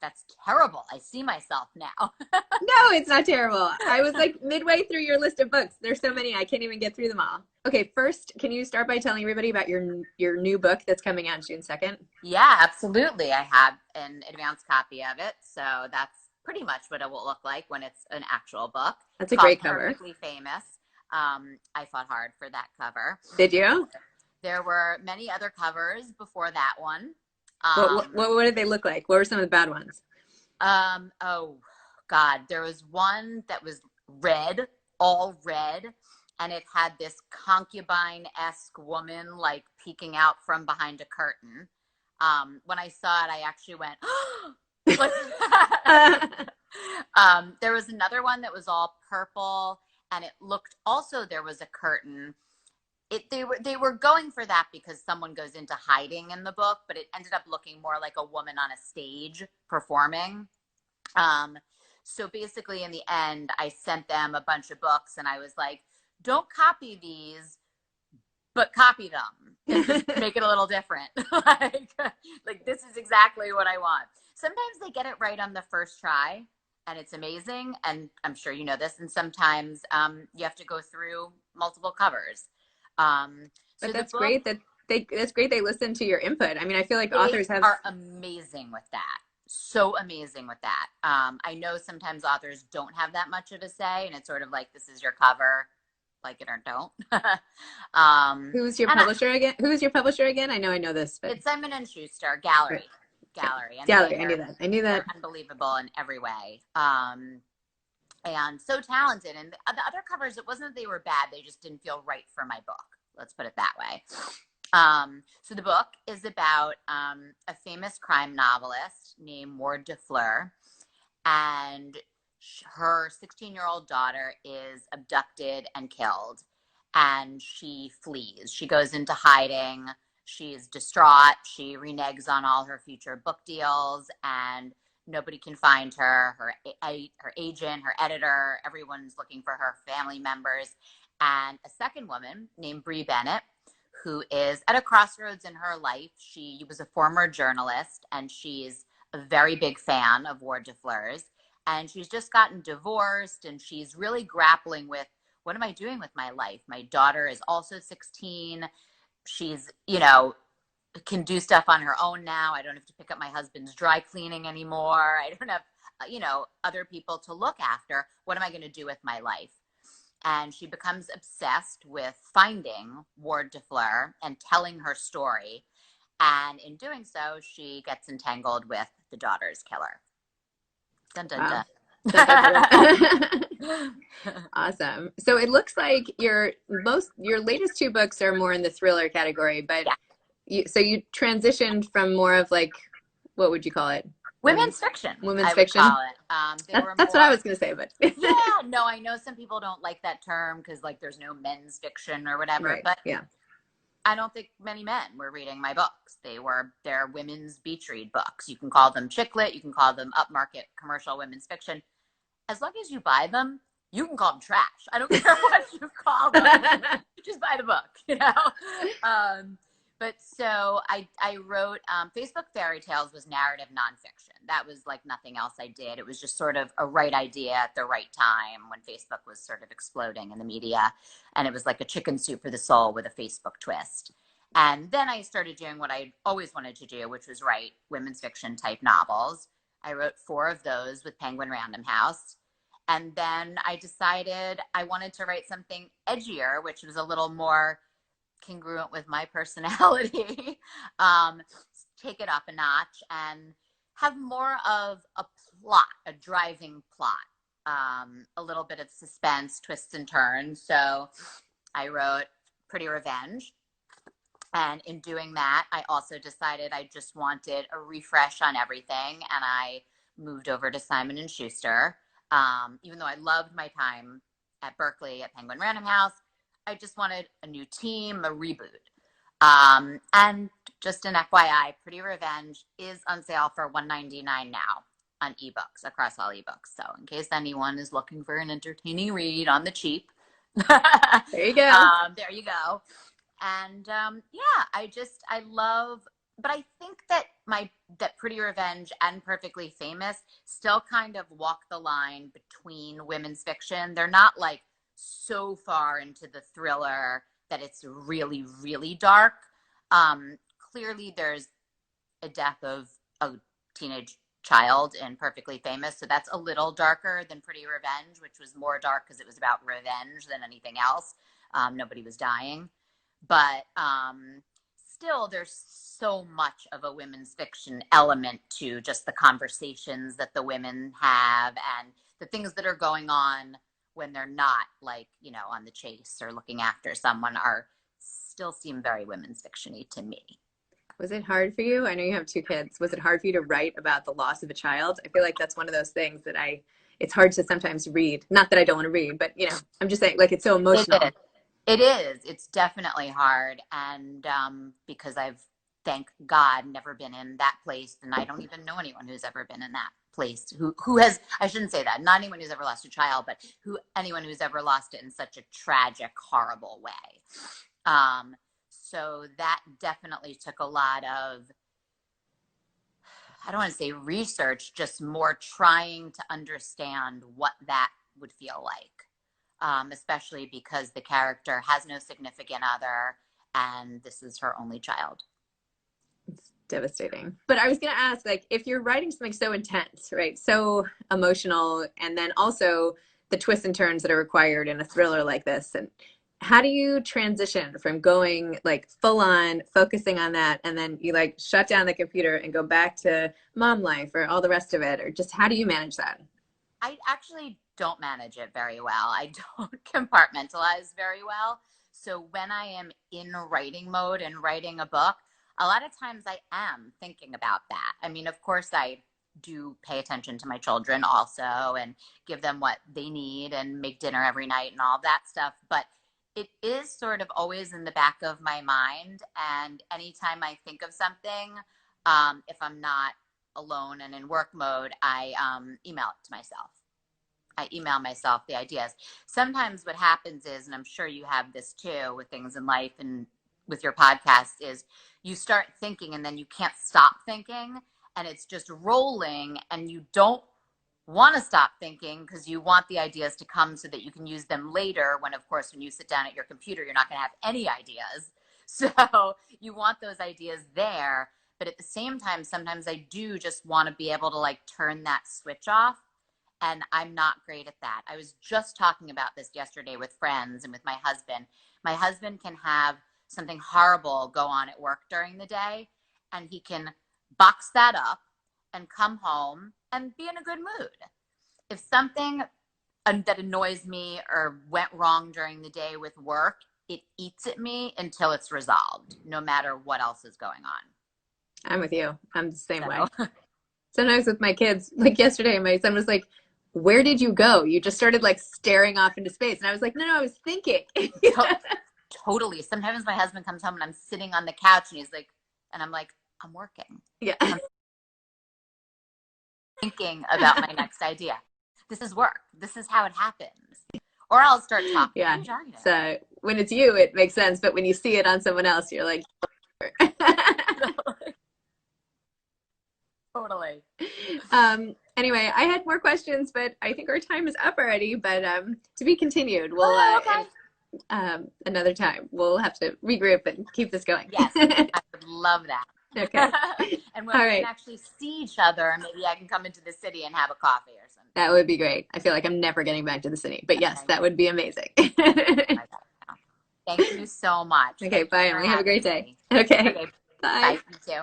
that's terrible. I see myself now. No, it's not terrible. I was like midway through your list of books. There's so many, I can't even get through them all. Okay, first, can you start by telling everybody about your new book that's coming out June 2nd? Yeah, absolutely. I have an advanced copy of it. So that's pretty much what it will look like when it's an actual book. That's It's a called great cover. Perfectly Famous. I fought hard for that cover. Did you? There were many other covers before that one. What did they look like? What were some of the bad ones? Oh God, there was one that was red, all red, and it had this concubine-esque woman like peeking out from behind a curtain. When I saw it, I actually went, what's that? There was another one that was all purple, and it looked also there was a curtain. They were going for that because someone goes into hiding in the book, but it ended up looking more like a woman on a stage performing. So basically in the end, I sent them a bunch of books and I was like, don't copy these, but copy them and just make it a little different. like this is exactly what I want. Sometimes they get it right on the first try and it's amazing. And I'm sure you know this. And sometimes you have to go through multiple covers. But that's great that that's great they listen to your input. I mean, I feel like authors are amazing with that. So amazing with that. I know sometimes authors don't have that much of a say, and it's sort of like, this is your cover, like it or don't. Who's your publisher again? Who's your publisher again? I know this, but it's Simon and Schuster, Gallery. Right. Gallery. Gallery. I knew that. They're unbelievable in every way. And so talented. And the other covers, it wasn't that they were bad. They just didn't feel right for my book. Let's put it that way. So the book is about a famous crime novelist named Ward DeFleur. And her 16-year-old daughter is abducted and killed. And she flees. She goes into hiding. She's distraught. She reneges on all her future book deals. And nobody can find her. Her agent, her editor, everyone's looking for her, family members. And a second woman named Bree Bennett, who is at a crossroads in her life. She was a former journalist, and she's a very big fan of Ward DeFleur's. And she's just gotten divorced, and she's really grappling with, what am I doing with my life? My daughter is also 16. She's, can do stuff on her own now. I don't have to pick up my husband's dry cleaning anymore. I don't have, other people to look after. What am I going to do with my life? And she becomes obsessed with finding Ward DeFleur and telling her story. And in doing so, she gets entangled with the daughter's killer. Dun, dun, wow. dun. Awesome. So it looks like your latest two books are more in the thriller category, but yeah. You transitioned from more of like, what would you call it? Women's fiction. Women's fiction. Call it. That's what I was going to say, but yeah, no, I know some people don't like that term because like there's no men's fiction or whatever. Right. But yeah, I don't think many men were reading my books. They're women's beach read books. You can call them chick lit. You can call them upmarket commercial women's fiction. As long as you buy them, you can call them trash. I don't care what you call them. Just buy the book, But so I wrote Facebook Fairy Tales was narrative nonfiction. That was like nothing else I did. It was just sort of a right idea at the right time when Facebook was sort of exploding in the media. And it was like a chicken soup for the soul with a Facebook twist. And then I started doing what I always wanted to do, which was write women's fiction type novels. I wrote 4 of those with Penguin Random House. And then I decided I wanted to write something edgier, which was a little more congruent with my personality, take it up a notch and have more of a plot, a driving plot, a little bit of suspense, twists and turns. So I wrote Pretty Revenge. And in doing that, I also decided I just wanted a refresh on everything. And I moved over to Simon and Schuster. Even though I loved my time at Berkeley at Penguin Random House, I just wanted a new team, a reboot. And just an FYI, Pretty Revenge is on sale for $1.99 now on ebooks, across all ebooks. So in case anyone is looking for an entertaining read on the cheap. There you go. There you go. And I love, but I think that my that Pretty Revenge and Perfectly Famous still kind of walk the line between women's fiction. They're not like so far into the thriller that it's really, really dark. Clearly, there's a death of a teenage child in Perfectly Famous, so that's a little darker than Pretty Revenge, which was more dark because it was about revenge than anything else. Nobody was dying, but still, there's so much of a women's fiction element to just the conversations that the women have and the things that are going on when they're not, like, you know, on the chase or looking after someone, are still seem very women's fiction-y to me. Was it hard for you? I know you have 2 kids. Was it hard for you to write about the loss of a child? I feel like that's one of those things that it's hard to sometimes read. Not that I don't want to read, but you know, I'm just saying, like, it's so emotional. It is. It's definitely hard. And because I've, thank God, never been in that place, and I don't even know anyone who's ever been in that place who has, I shouldn't say that, not anyone who's ever lost a child, but anyone who's ever lost it in such a tragic, horrible way. So that definitely took a lot of, I don't want to say research, just more trying to understand what that would feel like, especially because the character has no significant other and this is her only child. It's devastating. But I was going to ask, like, if you're writing something so intense, right, so emotional, and then also the twists and turns that are required in a thriller like this, and how do you transition from going like full on focusing on that and then you like shut down the computer and go back to mom life or all the rest of it, or just how do you manage that? I actually don't manage it very well. I don't compartmentalize very well. So when I am in writing mode and writing a book, a lot of times I am thinking about that. I mean, of course, I do pay attention to my children also and give them what they need and make dinner every night and all that stuff. But it is sort of always in the back of my mind. And anytime I think of something, if I'm not alone and in work mode, I email it to myself. I email myself the ideas. Sometimes what happens is, and I'm sure you have this too with things in life and with your podcast, is you start thinking and then you can't stop thinking and it's just rolling and you don't want to stop thinking because you want the ideas to come so that you can use them later when, of course, when you sit down at your computer, you're not going to have any ideas. So you want those ideas there. But at the same time, sometimes I do just want to be able to like turn that switch off. And I'm not great at that. I was just talking about this yesterday with friends and with my husband. My husband can have something horrible go on at work during the day, and he can box that up and come home and be in a good mood. If something that annoys me or went wrong during the day with work, it eats at me until it's resolved, no matter what else is going on. I'm with you. I'm the same way. Sometimes with my kids, like yesterday, my son was like, "Where did you go? You just started like staring off into space." And I was like, no, I was thinking. Totally. Sometimes my husband comes home and I'm sitting on the couch and he's like, and I'm like, I'm working. Yeah. I'm thinking about my next idea. This is work. This is how it happens. Or I'll start talking. Yeah. So when it's you, it makes sense. But when you see it on someone else, you're like, totally. Anyway, I had more questions, but I think our time is up already. But to be continued. We'll another time. We'll have to regroup and keep this going. Yes, I would love that. Okay. And when we can actually see each other, maybe I can come into the city and have a coffee or something. That would be great. I feel like I'm never getting back to the city, but yes, that would be amazing. Thank you so much. Okay, bye, Emily. Have a great day. Okay. Bye. Bye. You too.